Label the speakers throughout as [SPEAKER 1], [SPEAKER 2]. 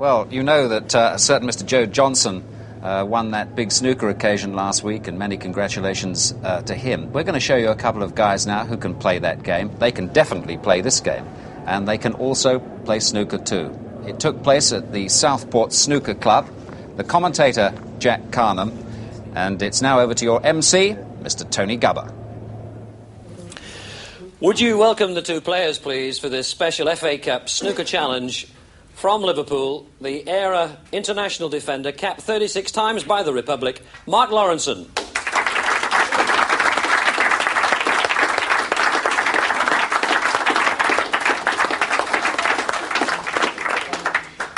[SPEAKER 1] Well, you know that a certain Mr. Joe Johnson won that big snooker occasion last week, and many congratulations to him. We're going to show you a couple of guys now who can play that game. They can definitely play this game, and they can also play snooker too. It took place at the Southport Snooker Club. The commentator, Jack Carnham, and it's now over to your MC, Mr. Tony Gubber.
[SPEAKER 2] Would you welcome the two players, please, for this special FA Cup Snooker Challenge from Liverpool, the ERA international defender, capped 36 times by the Republic, Mark Lawrenson.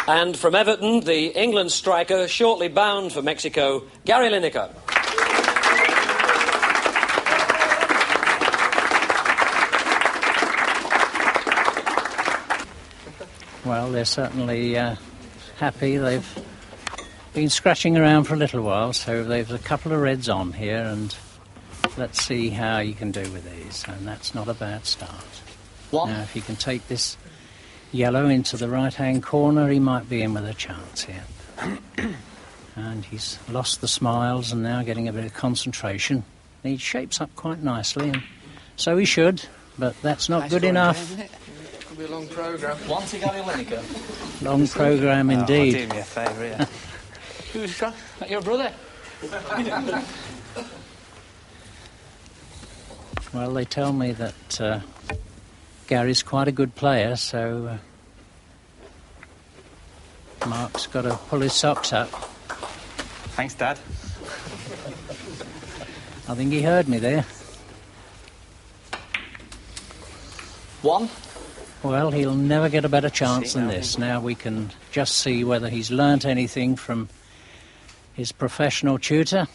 [SPEAKER 2] And from Everton, the England striker, shortly bound for Mexico, Gary Lineker.
[SPEAKER 3] Well, they're certainly happy. They've been scratching around for a little while, so there's a couple of reds on here, and let's see how you can do with these. And that's not a bad start.
[SPEAKER 4] What?
[SPEAKER 3] Now, if he can take this yellow into the right-hand corner, he might be in with a chance here. And he's lost the smiles and now getting a bit of concentration. He shapes up quite nicely, and so he should, but that's not good enough.
[SPEAKER 4] It'll be a long programme.
[SPEAKER 2] One to Gary Lineker.
[SPEAKER 3] Long programme indeed.
[SPEAKER 2] Oh, do me a favour, yeah.
[SPEAKER 4] Who's that? Your brother?
[SPEAKER 3] Well, they tell me that Gary's quite a good player, so Mark's got to pull his socks up.
[SPEAKER 5] Thanks, Dad.
[SPEAKER 3] I think he heard me there.
[SPEAKER 4] One.
[SPEAKER 3] Well, he'll never get a better chance than this. Now we can just see whether he's learnt anything from his professional tutor.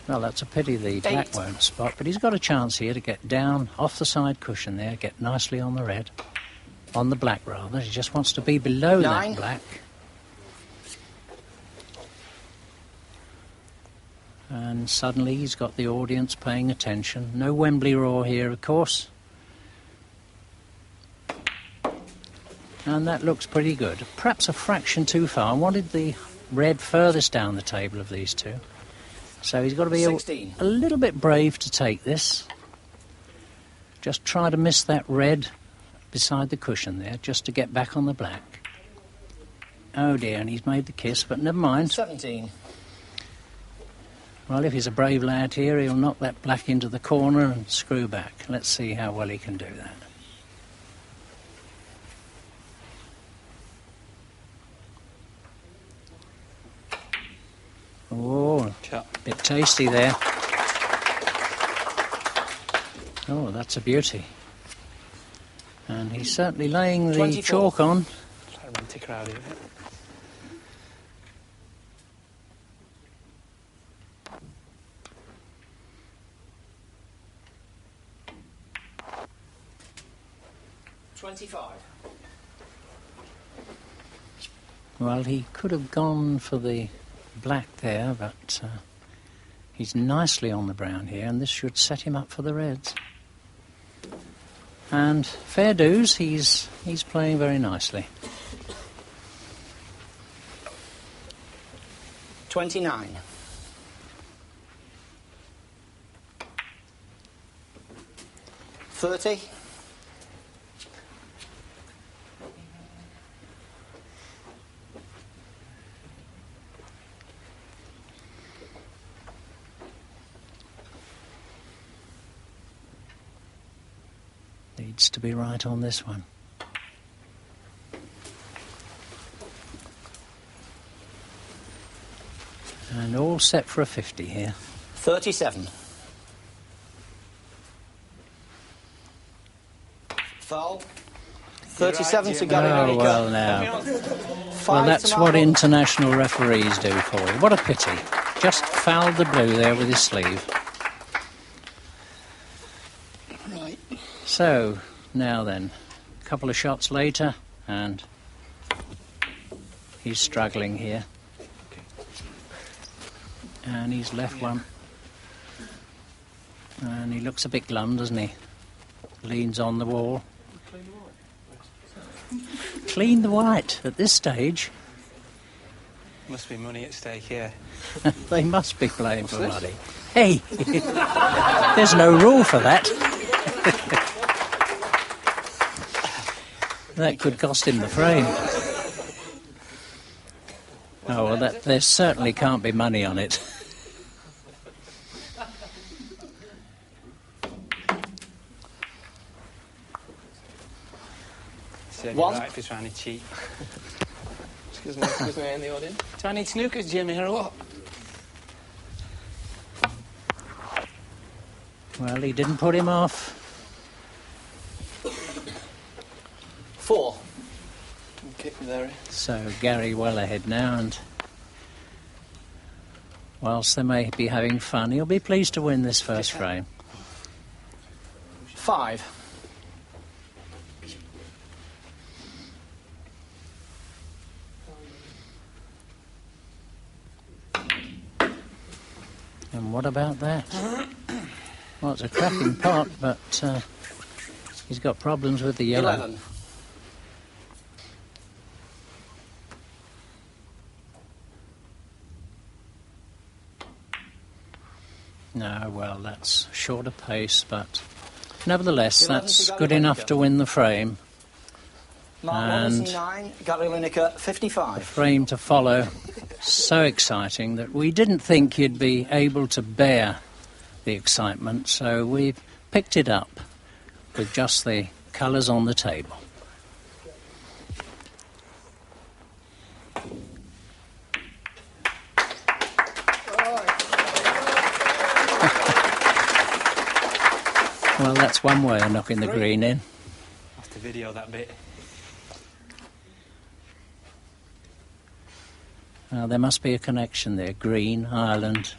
[SPEAKER 3] Well, that's a pity the black won't spot, but he's got a chance here to get down off the side cushion there, get nicely on the red, on the black rather. He just wants to be below that black. And suddenly he's got the audience paying attention. No Wembley roar here, of course. And that looks pretty good. Perhaps a fraction too far. I wanted the red furthest down the table of these two. So he's got to be a little bit brave to take this. Just try to miss that red beside the cushion there, just to get back on the black. Oh dear, and he's made the kiss, but never mind.
[SPEAKER 4] 17.
[SPEAKER 3] Well, if he's a brave lad here, he'll knock that black into the corner and screw back. Let's see how well he can do that. Oh, a bit tasty there. Oh, that's a beauty. And he's certainly laying the
[SPEAKER 4] 24.
[SPEAKER 3] chalk on.
[SPEAKER 4] Romantic crowd here.
[SPEAKER 3] Well, he could have gone for the black there, but he's nicely on the brown here, and this should set him up for the reds. And fair dues, he's playing very nicely.
[SPEAKER 4] 29. $30.
[SPEAKER 3] Needs to be right on this one. And all set for a 50 here.
[SPEAKER 4] 37. Foul. 37 to Gary Lineker.
[SPEAKER 3] Oh, well, now. Well, that's what international referees do for you. What a pity. Just fouled the blue there with his sleeve.
[SPEAKER 4] Right.
[SPEAKER 3] So, now then, a couple of shots later, and he's struggling here. And he's left one And he looks a bit glum, doesn't he? Leans on the wall. Clean the white at this stage.
[SPEAKER 5] Must be money at stake here.
[SPEAKER 3] They must be playing for money. Hey! There's no rule for that. That could cost him the frame. Oh, well, there certainly can't be money on it.
[SPEAKER 5] One. Right if he's trying to cheat.
[SPEAKER 4] Excuse me in the audience.
[SPEAKER 5] Do I need snookers, Jimmy, or what?
[SPEAKER 3] Well, he didn't put him off.
[SPEAKER 4] 4. Kick me there.
[SPEAKER 3] So Gary well ahead now, and whilst they may be having fun, he'll be pleased to win this first frame.
[SPEAKER 4] 5.
[SPEAKER 3] And what about that? Well, it's a cracking pot, but he's got problems with the yellow.
[SPEAKER 4] 11.
[SPEAKER 3] No, well, that's shorter pace, but nevertheless,
[SPEAKER 4] 11
[SPEAKER 3] that's
[SPEAKER 4] to Gary
[SPEAKER 3] good enough
[SPEAKER 4] Lineker.
[SPEAKER 3] to win the frame.
[SPEAKER 4] Mark
[SPEAKER 3] And-
[SPEAKER 4] Lawrenson 9, Gary Lineker 55.
[SPEAKER 3] Frame to follow. So exciting that we didn't think you'd be able to bear the excitement, so we've picked it up with just the colours on the table. Well, that's one way of knocking the green in.
[SPEAKER 5] Have to video that bit.
[SPEAKER 3] There must be a connection there. Green, Ireland.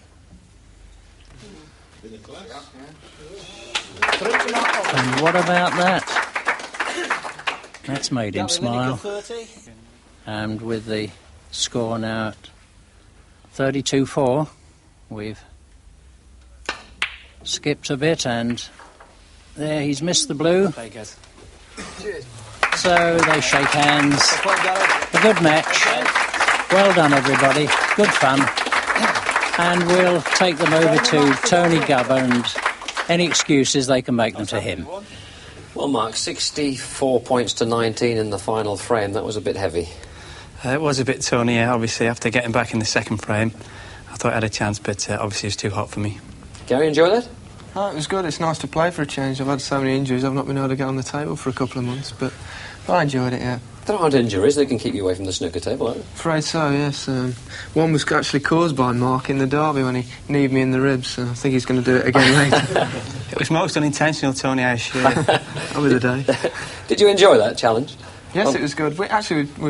[SPEAKER 3] And what about that? That's made him
[SPEAKER 4] Gary
[SPEAKER 3] smile.
[SPEAKER 4] Lineker 30.
[SPEAKER 3] And with the score now at 32-4, we've skipped a bit, and there he's missed the blue.
[SPEAKER 5] Play good.
[SPEAKER 3] So they shake hands.
[SPEAKER 4] Point, Gary.
[SPEAKER 3] A good match. Well done, everybody. Good fun. And we'll take them over to Tony Gubber, and any excuses, they can make them to him.
[SPEAKER 2] Well, Mark, 64 points to 19 in the final frame. That was a bit heavy.
[SPEAKER 5] It was a bit, Tony, obviously, after getting back in the second frame. I thought I had a chance, but obviously it was too hot for me.
[SPEAKER 2] Gary, enjoy that?
[SPEAKER 6] Oh, it was good. It's nice to play for a change. I've had so many injuries, I've not been able to get on the table for a couple of months, but I enjoyed it, yeah.
[SPEAKER 2] There aren't injuries. They can keep you away from the snooker table, aren't they?
[SPEAKER 6] Afraid so, yes. One was actually caused by Mark in the derby when he kneed me in the ribs, so I think he's going to do it again later.
[SPEAKER 5] It was most unintentional, Tony, I assure you.
[SPEAKER 6] That was the day.
[SPEAKER 2] Did you enjoy that challenge?
[SPEAKER 6] Yes, it was good. We've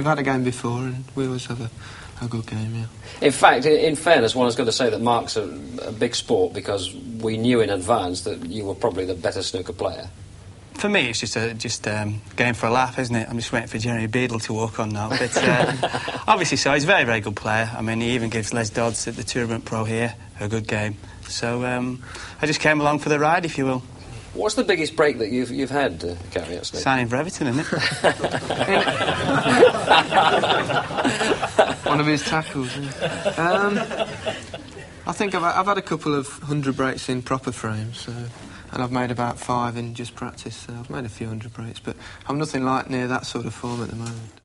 [SPEAKER 6] had a game before, and we always have a good game, yeah.
[SPEAKER 2] In fact, in fairness, one has got to say that Mark's a big sport, because we knew in advance that you were probably the better snooker player.
[SPEAKER 5] For me, it's just a game for a laugh, isn't it? I'm just waiting for Jeremy Beadle to walk on now. But obviously, so he's a very, very good player. I mean, he even gives Les Dodds at the Tournament Pro here a good game. So I just came along for the ride, if you will.
[SPEAKER 2] What's the biggest break that you've had, Gary, at snooker?
[SPEAKER 5] Signing for Everton, isn't it?
[SPEAKER 6] One of his tackles, yeah. I think I've had a couple of 100 breaks in proper frames, and I've made about 5 in just practice, so I've made a few 100 breaks, but I'm nothing like near that sort of form at the moment.